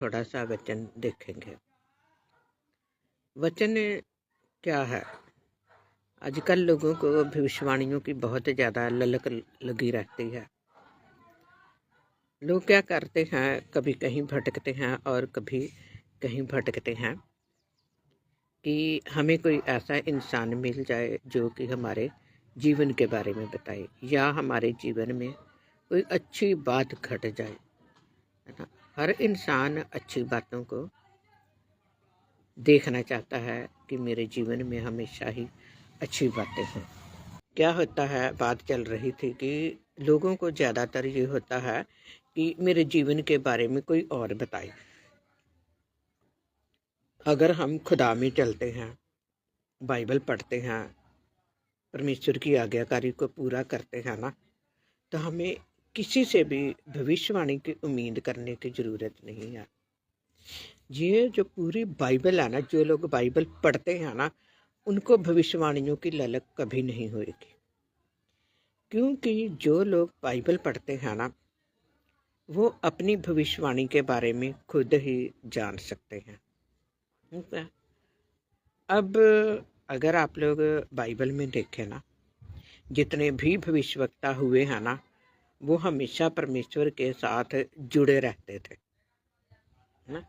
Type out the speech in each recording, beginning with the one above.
थोड़ा सा वचन देखेंगे। वचन क्या है? आजकल लोगों को भविष्यवाणियों की बहुत ज़्यादा ललक लगी रहती है। लोग क्या करते हैं, कभी कहीं भटकते हैं और कभी कहीं भटकते हैं कि हमें कोई ऐसा इंसान मिल जाए जो कि हमारे जीवन के बारे में बताए, या हमारे जीवन में कोई अच्छी बात घट जाए, है ना। हर इंसान अच्छी बातों को देखना चाहता है कि मेरे जीवन में हमेशा ही अच्छी बातें हों। क्या होता है, बात चल रही थी कि लोगों को ज़्यादातर ये होता है कि मेरे जीवन के बारे में कोई और बताए। अगर हम खुदा में चलते हैं, बाइबल पढ़ते हैं, परमेश्वर की आज्ञाकारी को पूरा करते हैं ना, तो हमें किसी से भी भविष्यवाणी की उम्मीद करने की ज़रूरत नहीं है। ये जो पूरी बाइबल है ना, जो लोग बाइबल पढ़ते हैं ना, उनको भविष्यवाणियों की ललक कभी नहीं होगी। क्योंकि जो लोग बाइबल पढ़ते हैं ना, वो अपनी भविष्यवाणी के बारे में खुद ही जान सकते हैं। ठीक है? अब अगर आप लोग बाइबल में देखें ना, जितने भी भविष्यवक्ता हुए हैं ना, वो हमेशा परमेश्वर के साथ जुड़े रहते थे, है ना।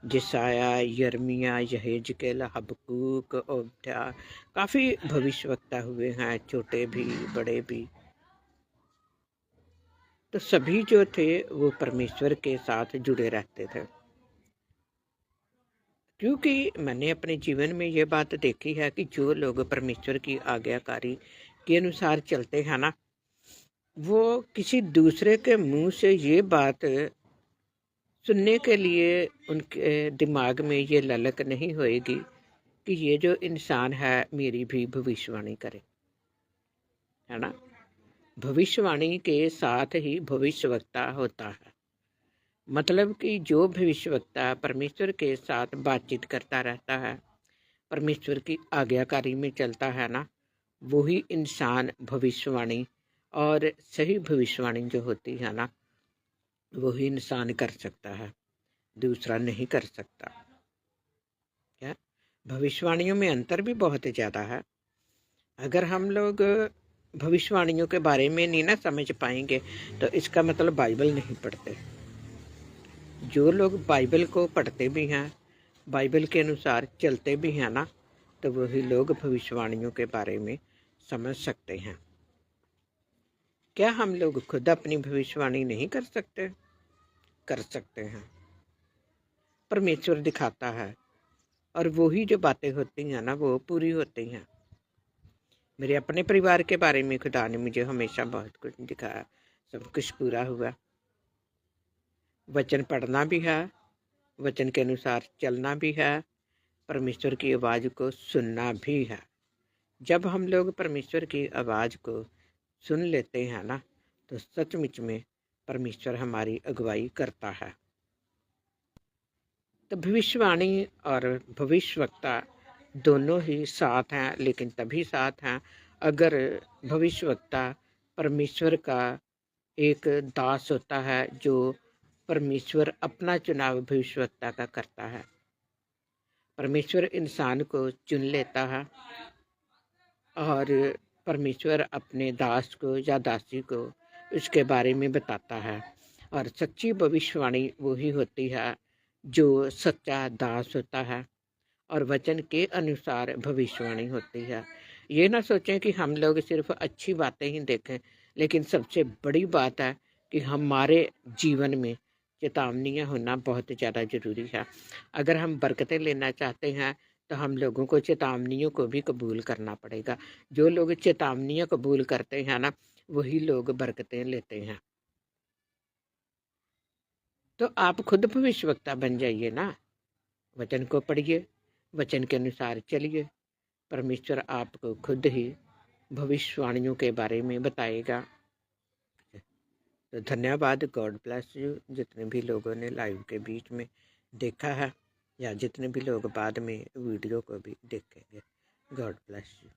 यशायाह, यिर्मयाह, यहेजकेल, हबक्कूक, ओबद्याह, काफ़ी भविष्यवक्ता हुए हैं, छोटे भी बड़े भी। तो सभी जो थे वो परमेश्वर के साथ जुड़े रहते थे। क्योंकि मैंने अपने जीवन में ये बात देखी है कि जो लोग परमेश्वर की आज्ञाकारी के अनुसार चलते हैं ना, वो किसी दूसरे के मुंह से ये बात सुनने के लिए उनके दिमाग में ये ललक नहीं होएगी कि ये जो इंसान है मेरी भी भविष्यवाणी करे, है ना। भविष्यवाणी के साथ ही भविष्यवक्ता होता है। मतलब कि जो भविष्यवक्ता परमेश्वर के साथ बातचीत करता रहता है, परमेश्वर की आज्ञाकारी में चलता है ना, वही इंसान भविष्यवाणी और सही भविष्यवाणी जो होती है ना, वही इंसान कर सकता है, दूसरा नहीं कर सकता। क्या भविष्यवाणियों में अंतर भी बहुत ज़्यादा है। अगर हम लोग भविष्यवाणियों के बारे में नहीं ना समझ पाएंगे, तो इसका मतलब बाइबल नहीं पढ़ते। जो लोग बाइबल को पढ़ते भी हैं, बाइबल के अनुसार चलते भी हैं ना, तो वही लोग भविष्यवाणियों के बारे में समझ सकते हैं। क्या हम लोग खुद अपनी भविष्यवाणी नहीं कर सकते? कर सकते हैं। परमेश्वर दिखाता है और वही जो बातें होती हैं ना, वो पूरी होती हैं। मेरे अपने परिवार के बारे में खुदा ने मुझे हमेशा बहुत कुछ दिखाया, सब कुछ पूरा हुआ। वचन पढ़ना भी है, वचन के अनुसार चलना भी है, परमेश्वर की आवाज़ को सुनना भी है। जब हम लोग परमेश्वर की आवाज़ को सुन लेते हैं ना, तो सचमुच में परमेश्वर हमारी अगुवाई करता है। तो भविष्यवाणी और भविष्यवक्ता दोनों ही साथ हैं, लेकिन तभी साथ हैं अगर भविष्यवक्ता परमेश्वर का एक दास होता है, जो परमेश्वर अपना चुनाव भविष्यवक्ता का करता है। परमेश्वर इंसान को चुन लेता है और परमेश्वर अपने दास को या दासी को उसके बारे में बताता है। और सच्ची भविष्यवाणी वही होती है जो सच्चा दास होता है और वचन के अनुसार भविष्यवाणी होती है। ये ना सोचें कि हम लोग सिर्फ अच्छी बातें ही देखें, लेकिन सबसे बड़ी बात है कि हमारे जीवन में चेतावनियाँ होना बहुत ज़्यादा ज़रूरी है। अगर हम बरकतें लेना चाहते हैं, तो हम लोगों को चेतावनियों को भी कबूल करना पड़ेगा। जो लोग चेतावनियाँ कबूल करते हैं ना, वही लोग बरकतें लेते हैं। तो आप खुद भविष्यवक्ता बन जाइए ना, वचन को पढ़िए, वचन के अनुसार चलिए, परमेश्वर आपको खुद ही भविष्यवाणियों के बारे में बताएगा। तो धन्यवाद, गॉड ब्लेस यू। जितने भी लोगों ने लाइव के बीच में देखा है, या जितने भी लोग बाद में वीडियो को भी देखेंगे, गॉड ब्लेस यू।